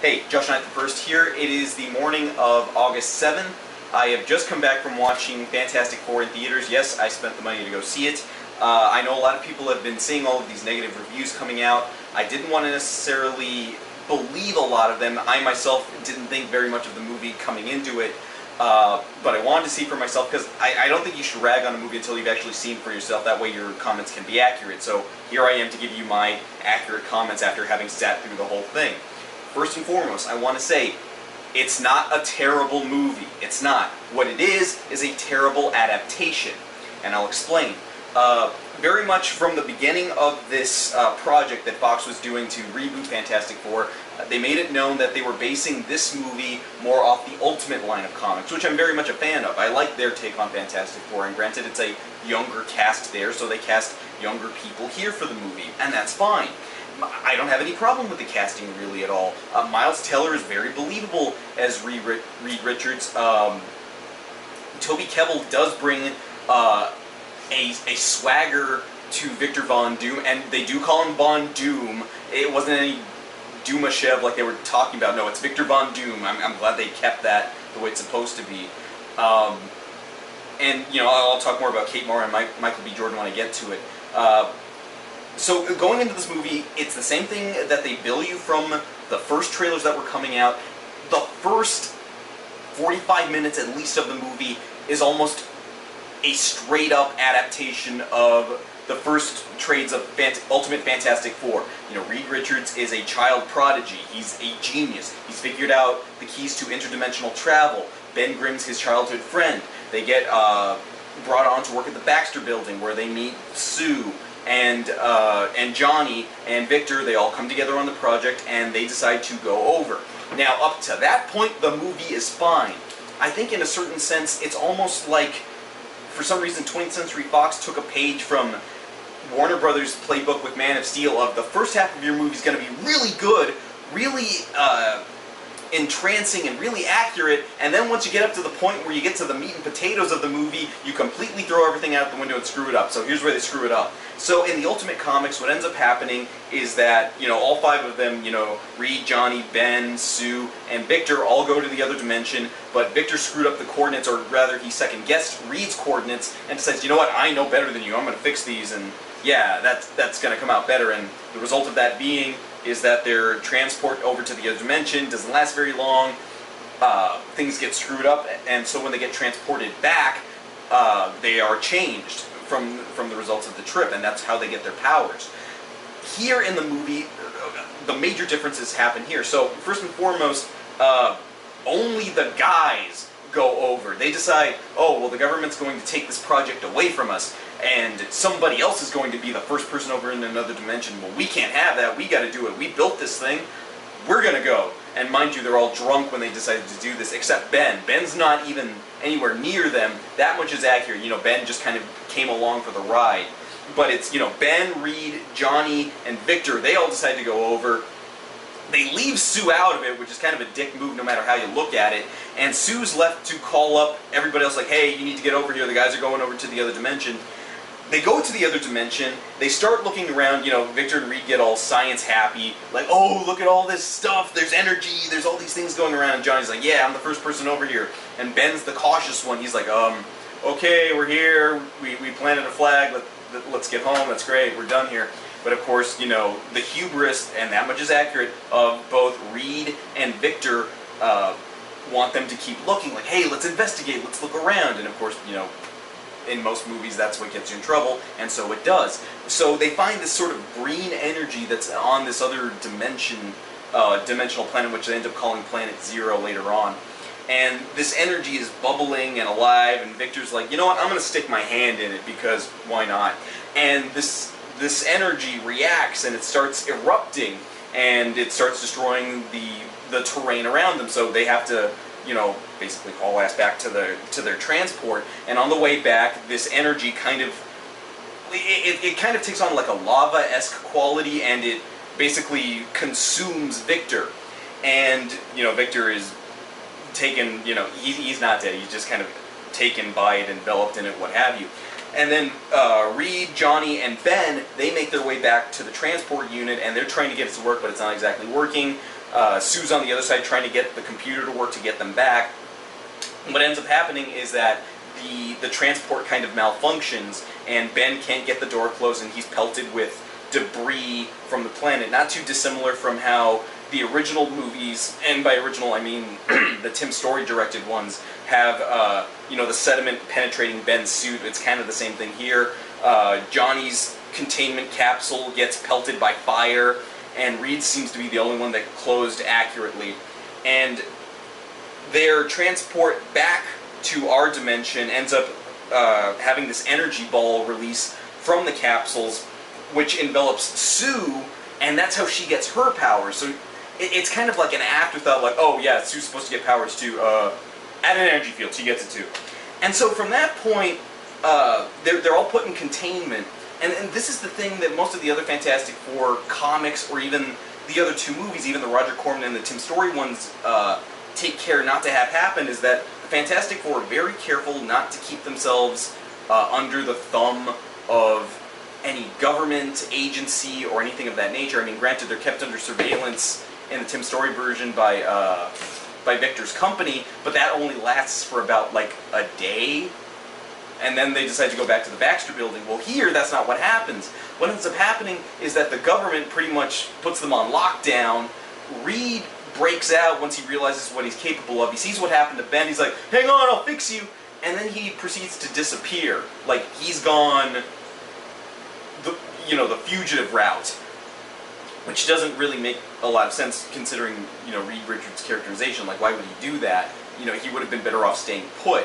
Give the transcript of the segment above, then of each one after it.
Hey, JoshKnightTheFirst here. It is the morning of August 7th. I have just come back from watching Fantastic Four in theaters. Yes, I spent the money to go see it. I know a lot of people have been seeing all of these negative reviews coming out. I didn't want to necessarily believe a lot of them. I myself didn't think very much of the movie coming into it. But I wanted to see for myself because I don't think you should rag on a movie until you've actually seen for yourself. That way your comments can be accurate. So here I am to give you my accurate comments after having sat through the whole thing. First and foremost, I want to say, it's not a terrible movie. It's not. What it is a terrible adaptation. And I'll explain. Very much from the beginning of this project that Fox was doing to reboot Fantastic Four, they made it known that they were basing this movie more off the Ultimate line of comics, which I'm very much a fan of. I like their take on Fantastic Four, and granted it's a younger cast there, so they cast younger people here for the movie, and that's fine. I don't have any problem with the casting really at all. Miles Teller is very believable as Reed Richards. Toby Kebbell does bring a swagger to Victor Von Doom, and they do call him Von Doom. It wasn't any Dumashev like they were talking about. No, it's Victor Von Doom. I'm glad they kept that the way it's supposed to be. And, you know, I'll talk more about Kate Mara and Michael B. Jordan when I get to it. So going into this movie, it's the same thing that they bill you from the first trailers that were coming out. The first 45 minutes at least of the movie is almost a straight-up adaptation of the first trades of Ultimate Fantastic Four. You know, Reed Richards is a child prodigy. He's a genius. He's figured out the keys to interdimensional travel. Ben Grimm's his childhood friend. They get brought on to work at the Baxter Building, where they meet Sue and Johnny and Victor. They all come together on the project, and they decide to go over. Now, up to that point, the movie is fine. I think in a certain sense, it's almost like, for some reason, 20th Century Fox took a page from Warner Brothers' playbook with Man of Steel of the first half of your movie is going to be really good, really entrancing and really accurate, and then once you get up to the point where you get to the meat and potatoes of the movie, you completely throw everything out the window and screw it up. So here's where they screw it up. So in the Ultimate Comics, what ends up happening is that, you know, all five of them, you know, Reed, Johnny, Ben, Sue, and Victor all go to the other dimension, but Victor screwed up the coordinates, or rather he second-guessed Reed's coordinates and says, you know what, I know better than you, I'm going to fix these, and yeah, that's going to come out better. And the result of that being is that their transport over to the other dimension doesn't last very long, things get screwed up, and so when they get transported back, they are changed from the results of the trip, and that's how they get their powers. Here in the movie, the major differences happen here. So first and foremost, only the guys go over. They decide, oh, well, the government's going to take this project away from us, and somebody else is going to be the first person over in another dimension. Well, we can't have that. We got to do it. We built this thing. We're going to go. And mind you, they're all drunk when they decided to do this, except Ben. Ben's not even anywhere near them. That much is accurate. You know, Ben just kind of came along for the ride. But it's, you know, Ben, Reed, Johnny, and Victor, they all decide to go over. They leave Sue out of it, which is kind of a dick move no matter how you look at it. And Sue's left to call up everybody else like, hey, you need to get over here. The guys are going over to the other dimension. They go to the other dimension, they start looking around, you know, Victor and Reed get all science happy, like, oh, look at all this stuff, there's energy, there's all these things going around, and Johnny's like, yeah, I'm the first person over here, and Ben's the cautious one, he's like, okay, we're here, we planted a flag, let's get home, that's great, we're done here. But of course, you know, the hubris, and that much is accurate, of both Reed and Victor want them to keep looking, like, hey, let's investigate, let's look around, and of course, you know, in most movies, that's what gets you in trouble, and so it does. So they find this sort of green energy that's on this other dimensional planet, which they end up calling Planet Zero later on. And this energy is bubbling and alive, and Victor's like, you know what, I'm going to stick my hand in it, because why not? And this energy reacts, and it starts erupting, and it starts destroying the terrain around them, so they have to, you know, basically haul ass back to their transport, and on the way back, this energy kind of, it kind of takes on like a lava-esque quality, and it basically consumes Victor, and, you know, Victor is taken, you know, he's not dead, he's just kind of taken by it, enveloped in it, what have you. And then Reed, Johnny, and Ben, they make their way back to the transport unit, and they're trying to get it to work, but it's not exactly working. Sue's on the other side trying to get the computer to work to get them back. What ends up happening is that the transport kind of malfunctions, and Ben can't get the door closed, and he's pelted with debris from the planet. Not too dissimilar from how the original movies, and by original I mean the Tim Story directed ones, have the sediment penetrating Ben's suit. It's kind of the same thing here. Johnny's containment capsule gets pelted by fire, and Reed seems to be the only one that closed accurately. And their transport back to our dimension ends up having this energy ball release from the capsules, which envelops Sue, and that's how she gets her powers. So it's kind of like an afterthought, like, oh yeah, Sue's supposed to get powers too. Add an energy field, she gets it too. And so from that point, they're all put in containment. And this is the thing that most of the other Fantastic Four comics, or even the other two movies, even the Roger Corman and the Tim Story ones, take care not to have happen, is that the Fantastic Four are very careful not to keep themselves under the thumb of any government, agency, or anything of that nature. I mean, granted, they're kept under surveillance in the Tim Story version by Victor's company, but that only lasts for about, like, a day, and then they decide to go back to the Baxter Building. Well, here, that's not what happens. What ends up happening is that the government pretty much puts them on lockdown. Reed breaks out once he realizes what he's capable of. He sees what happened to Ben. He's like, hang on, I'll fix you. And then he proceeds to disappear. Like, he's gone the fugitive route, which doesn't really make a lot of sense considering, Reed Richards' characterization. Like, why would he do that? He would have been better off staying put.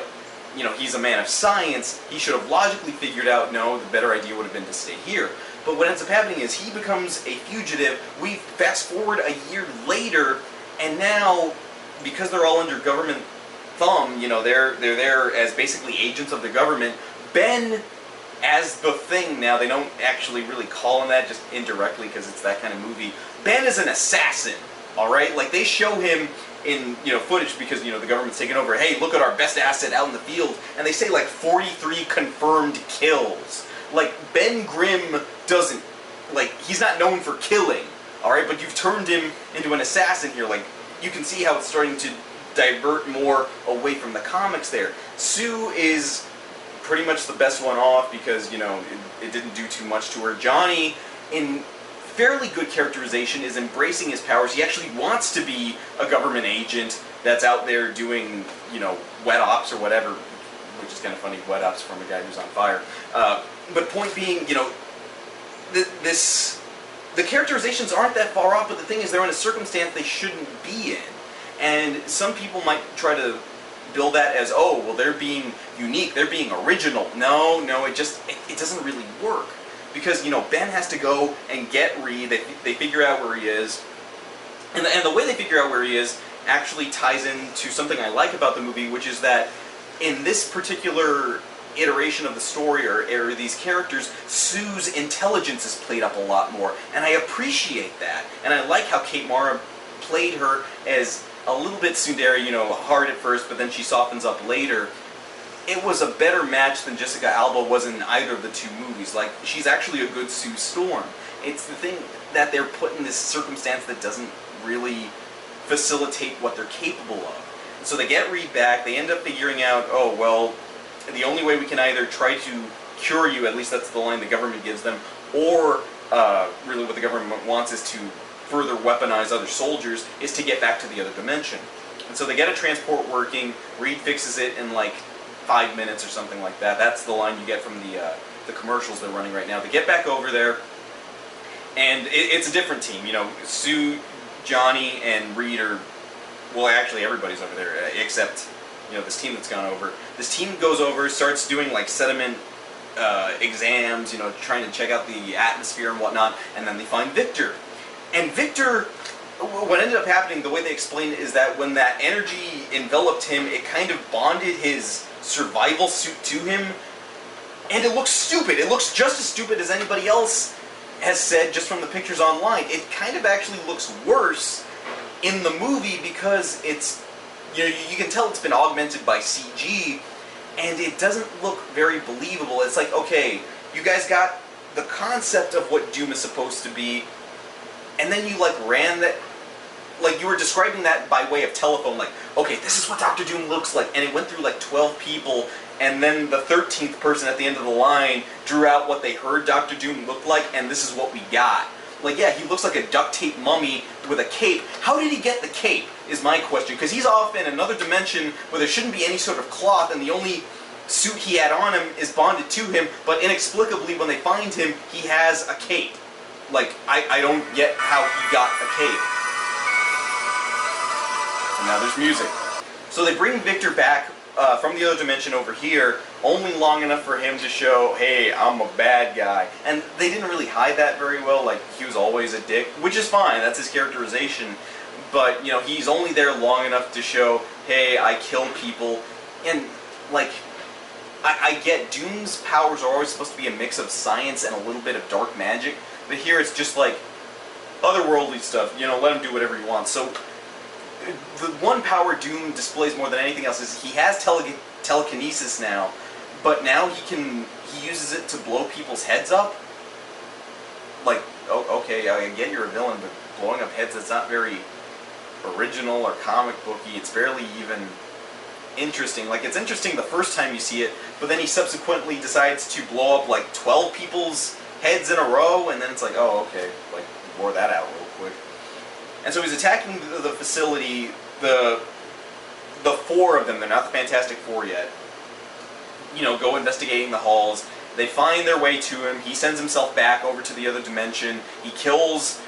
He's a man of science. He should have logically figured out, no, the better idea would have been to stay here. But what ends up happening is he becomes a fugitive. We fast forward a year later, and now, because they're all under government thumb, they're there as basically agents of the government. Ben, as the Thing now, they don't actually really call him that, just indirectly because it's that kind of movie. Ben is an assassin, alright? Like, they show him in, footage because, the government's taking over. Hey, look at our best asset out in the field. And they say, like, 43 confirmed kills. Like, Ben Grimm doesn't, like, he's not known for killing, alright? But you've turned him into an assassin here. Like, you can see how it's starting to divert more away from the comics there. Sue is pretty much the best one off because, it didn't do too much to her. Johnny, in fairly good characterization, is embracing his powers. He actually wants to be a government agent that's out there doing, wet ops or whatever, which is kind of funny, wet ops from a guy who's on fire. But point being, the characterizations aren't that far off, but the thing is they're in a circumstance they shouldn't be in. And some people might try to build that as, oh, well, they're being unique, they're being original. No, it doesn't really work. Because, Ben has to go and get Reed. They figure out where he is. And the way they figure out where he is actually ties into something I like about the movie, which is that in this particular iteration of the story, or these characters, Sue's intelligence is played up a lot more. And I appreciate that. And I like how Kate Mara played her as a little bit tsundere, hard at first, but then she softens up later. It was a better match than Jessica Alba was in either of the two movies. Like, she's actually a good Sue Storm. It's the thing that they're put in this circumstance that doesn't really facilitate what they're capable of. And so they get Reed back, they end up figuring out, oh, well, the only way we can either try to cure you, at least that's the line the government gives them, or really what the government wants is to further weaponize other soldiers, is to get back to the other dimension. And so they get a transport working, Reed fixes it in like 5 minutes or something like that. That's the line you get from the commercials they're running right now. They get back over there, and it's a different team. Sue, Johnny, and Reed are, well, actually everybody's over there except this team that's gone over. This team goes over, starts doing like sediment exams, trying to check out the atmosphere and whatnot, and then they find Victor. And Victor, what ended up happening, the way they explained it, is that when that energy enveloped him, it kind of bonded his survival suit to him, and it looks stupid. It looks just as stupid as anybody else has said just from the pictures online. It kind of actually looks worse in the movie because it's, you can tell it's been augmented by CG, and it doesn't look very believable. It's like, okay, you guys got the concept of what Doom is supposed to be, and then you like ran that like you were describing that by way of telephone, like, okay, this is what Doctor Doom looks like, and it went through like 12 people, and then the 13th person at the end of the line drew out what they heard Doctor Doom looked like, and this is what we got. Like, yeah, he looks like a duct tape mummy with a cape. How did he get the cape, is my question, because he's off in another dimension where there shouldn't be any sort of cloth, and the only suit he had on him is bonded to him, but inexplicably when they find him, he has a cape. Like, I don't get how he got a cape. And now there's music. So they bring Victor back from the other dimension over here, only long enough for him to show, hey, I'm a bad guy. And they didn't really hide that very well, like, he was always a dick, which is fine, that's his characterization. But, you know, he's only there long enough to show, hey, I kill people. And, like, I get Doom's powers are always supposed to be a mix of science and a little bit of dark magic, but here it's just like otherworldly stuff, you know, let him do whatever he wants. So the one power Doom displays more than anything else is he has telekinesis now, but now he uses it to blow people's heads up. Like, okay, I get you're a villain, but blowing up heads, that's not very original or comic booky. It's barely even interesting. Like, it's interesting the first time you see it, but then he subsequently decides to blow up like 12 people's heads in a row, and then it's like, oh, okay, like, bore that out real quick. And so he's attacking the facility, the four of them, they're not the Fantastic Four yet, you know, go investigating the halls. They find their way to him, he sends himself back over to the other dimension, he kills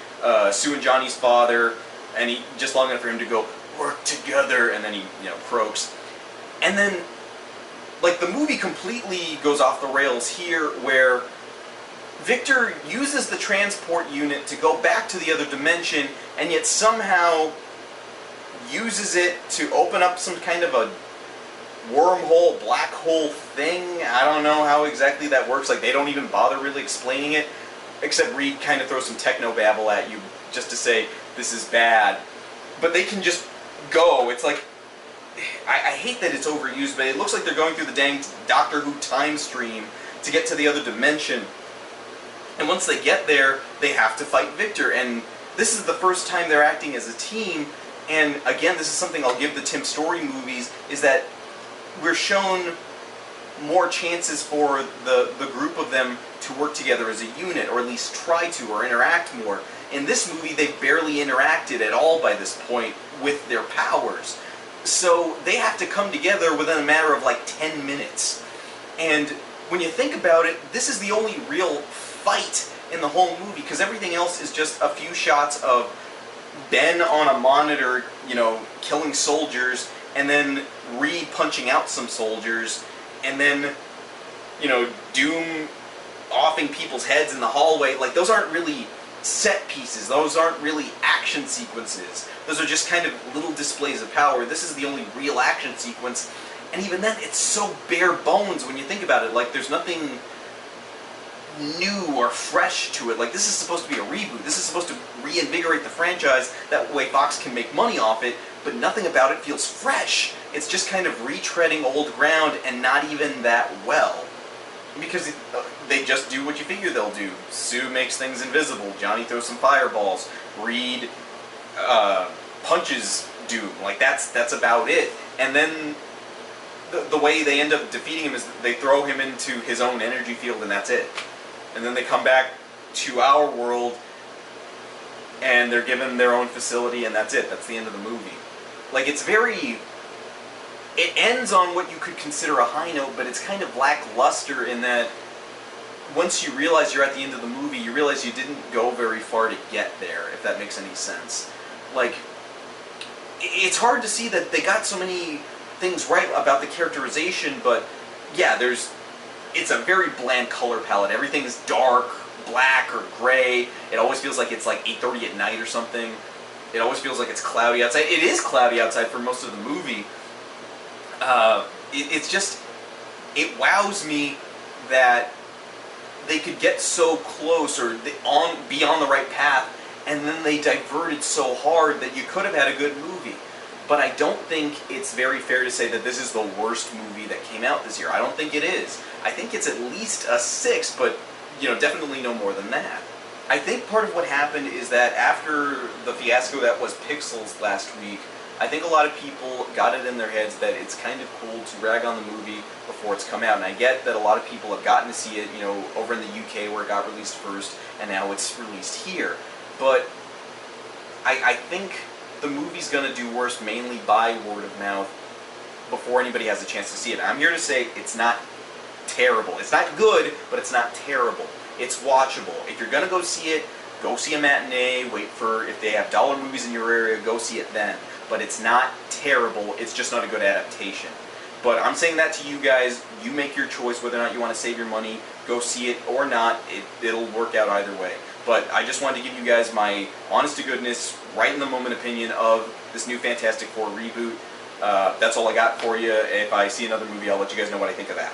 Sue and Johnny's father, and he just long enough for him to go, work together, and then he, you know, croaks. And then, like, the movie completely goes off the rails here, where Victor uses the transport unit to go back to the other dimension, and yet somehow uses it to open up some kind of a wormhole, black hole thing. I don't know how exactly that works. Like, they don't even bother really explaining it, except Reed kind of throws some techno-babble at you just to say, this is bad. But they can just go. It's like, I hate that it's overused, but it looks like they're going through the dang Doctor Who time stream to get to the other dimension. And once they get there, they have to fight Victor. And this is the first time they're acting as a team. And again, this is something I'll give the Tim Story movies, is that we're shown more chances for the group of them to work together as a unit, or at least try to, or interact more. In this movie, they barely interacted at all by this point with their powers. So they have to come together within a matter of like 10 minutes. And when you think about it, this is the only real fight in the whole movie, because everything else is just a few shots of Ben on a monitor, you know, killing soldiers, and then Reed punching out some soldiers, and then, you know, Doom offing people's heads in the hallway. Like, those aren't really set pieces. Those aren't really action sequences. Those are just kind of little displays of power. This is the only real action sequence, and even then, it's so bare bones when you think about it. Like, there's nothing new or fresh to it. Like, this is supposed to be a reboot. This is supposed to reinvigorate the franchise. That way Fox can make money off it, but nothing about it feels fresh. It's just kind of retreading old ground, and not even that well. Because they just do what you figure they'll do. Sue makes things invisible. Johnny throws some fireballs. Reed punches Doom. Like, that's about it. And then the way they end up defeating him is they throw him into his own energy field, and that's it. And then they come back to our world, and they're given their own facility, and that's it. That's the end of the movie. Like, it's very... It ends on what you could consider a high note, but it's kind of lackluster in that once you realize you're at the end of the movie, you realize you didn't go very far to get there, if that makes any sense. Like, it's hard to see that they got so many things right about the characterization, but yeah, it's a very bland color palette. Everything's dark, black, or gray. It always feels like it's like 8:30 at night or something. It always feels like it's cloudy outside. It is cloudy outside for most of the movie. It's just, it wows me that they could get so close, or be on the right path, and then they diverted so hard that you could have had a good movie. But I don't think it's very fair to say that this is the worst movie that came out this year. I don't think it is. I think it's at least a 6, but, you know, definitely no more than that. I think part of what happened is that after the fiasco that was Pixels last week, I think a lot of people got it in their heads that it's kind of cool to rag on the movie before it's come out. And I get that a lot of people have gotten to see it, you know, over in the UK where it got released first, and now it's released here. But I think the movie's going to do worse mainly by word of mouth before anybody has a chance to see it. I'm here to say it's not terrible. It's not good, but it's not terrible. It's watchable. If you're going to go see it, go see a matinee, wait for, if they have dollar movies in your area, go see it then. But it's not terrible, it's just not a good adaptation. But I'm saying that to you guys, you make your choice whether or not you want to save your money, go see it or not, it'll work out either way. But I just wanted to give you guys my honest-to-goodness, right-in-the-moment opinion of this new Fantastic Four reboot. That's all I got for you. If I see another movie, I'll let you guys know what I think of that.